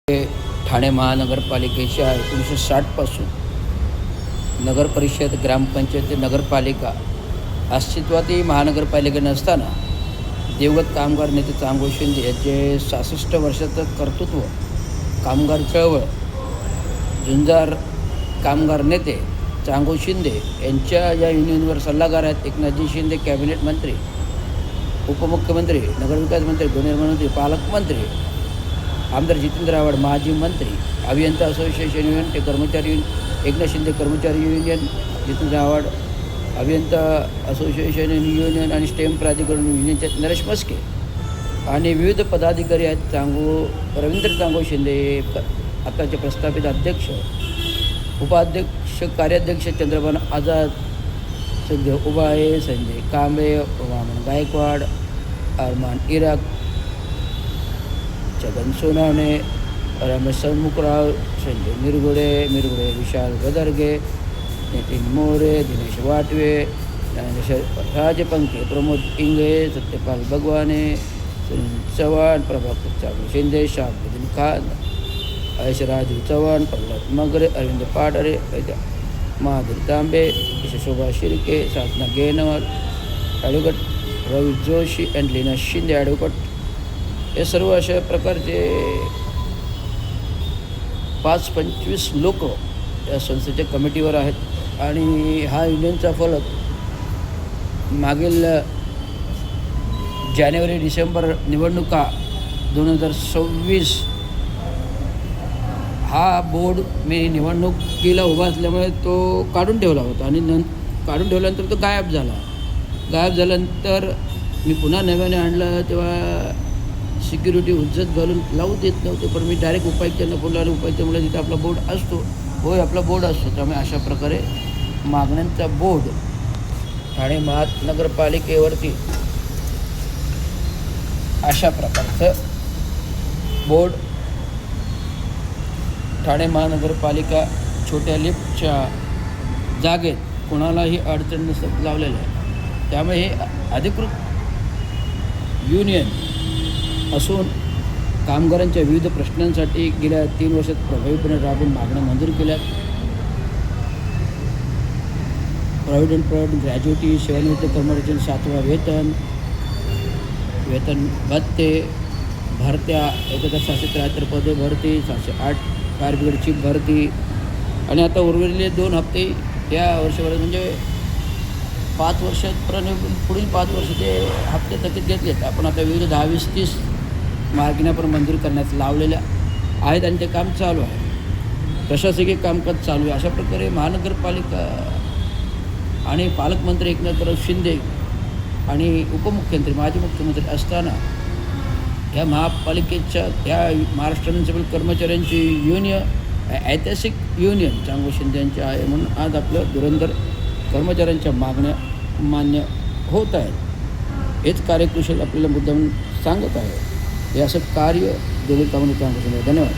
ठाणे महानगरपालिकेच्या 1960पासून नगरपरिषद, ग्रामपंचायत, नगरपालिका अस्तित्वातही महानगरपालिका नसताना दिवंगत कामगार नेते चांगो शिंदे यांचे 66 वर्षाचं कर्तृत्व, कामगार चळवळ, झुंजार कामगार नेते चांगो शिंदे यांच्या या युनियनवर सल्लागार आहेत एकनाथजी शिंदे, कॅबिनेट मंत्री, उपमुख्यमंत्री, नगरविकास मंत्री, गृहनिर्माण मंत्री, पालकमंत्री, आमदार जितेंद्र आव्हाड, माजी मंत्री, अभियंता असोसिएशन युनियन, ते कर्मचारी एकनाथ शिंदे कर्मचारी युनियन, जितेंद्र आव्हाड अभियंता असोसिएशन युनियन आणि स्टेम प्राधिकरण युनियनचे नरेश मस्के आणि विविध पदाधिकारी आहेत. रवींद्र चांगो शिंदे आताचे प्रस्थापित अध्यक्ष, उपाध्यक्ष, कार्याध्यक्ष चंद्रभान आझाद सध्या उभा आहे, Sanjay Kamble, Waman Gaikwad, Arman Irak, Chhagan Sonawane, Ramesh Sanmukhrao, Sanjay Mirgude Vishal Gadarge, Nitin More, Dinesh Watve, Rajpankhe, Pramod Inge, Satyapal Bhagwane, Sunil Chavan, Prabhakar Chango Shinde, Shahbuddin Khan, Raju Chavan, Pralhad Magare, Arvind Patre, Mahadev Tambe, Shobha Shirke, Sadhana Genwar, advocate Ravi Joshi and Leena Shinde advocate. हे सर्व अशा प्रकारचे 5-25 लोक या संस्थेच्या कमिटीवर आहेत आणि हा युनियनचा फलक मागील जानेवारी-डिसेंबर निवडणुका 2026 हा बोर्ड मी निवडणुकीला उभा असल्यामुळे तो काढून ठेवला होता आणि काढून ठेवल्यानंतर तो गायब झाल्यानंतर मी पुन्हा नव्याने आणलं तेव्हा सिक्युरिटी हुज्जत घालून लावू देत नव्हते. पण मी डायरेक्ट उपायुक्तांना फोन लावला, उपायुक्तांमुळे तिथे आपला बोर्ड असतो, होय आपला बोर्ड असतो. त्यामुळे अशा प्रकारे मागण्यांचा बोर्ड ठाणे महानगरपालिकेवरती अशा प्रकारचं बोर्ड ठाणे महानगरपालिका छोट्या लिफ्टच्या जागेत कोणालाही अडचण नसत लावलेलं आहे. त्यामुळे हे अधिकृत युनियन असून कामगारांच्या विविध प्रश्नांसाठी गेल्या 3 वर्षात प्रभावीपणे राबून मागण्या मंजूर केल्या. प्रॉव्हिडंट फंड, ग्रॅज्युटी, सेवानिवृत्त कर्मचाऱ्यांचे 7वा वेतन भत्ते, भरत्या, 1773 पदे भरती, 708 फायर ब्रिगेडची भरती आणि आता उर्वरिले 2 हप्ते या वर्षभरात म्हणजे 5 वर्षापर्यंत पुढील 5 वर्षाचे हप्ते थकीत घेतलेत. आपण आता विविध 10, 20, 30 मागण्या पण मंजूर करण्यात लावलेल्या आहेत आणि ते काम चालू आहे. प्रशासकीय कामकाज चालू आहे. अशा प्रकारे महानगरपालिका आणि पालकमंत्री एकनाथराव शिंदे आणि उपमुख्यमंत्री, माजी मुख्यमंत्री असताना ह्या महापालिकेच्या ह्या महाराष्ट्र म्युनिसिपल कर्मचाऱ्यांची युनियन ऐतिहासिक युनियन चांगो शिंदे यांची आहे. म्हणून आज आपलं धुरंधर कर्मचाऱ्यांच्या मागण्या मान्य होत आहेत. हेच कार्यकुशल आपल्याला मुद्दाम सांगत आहे. हे असं कार्य दोघे कामाने चांगो शिंदे. धन्यवाद.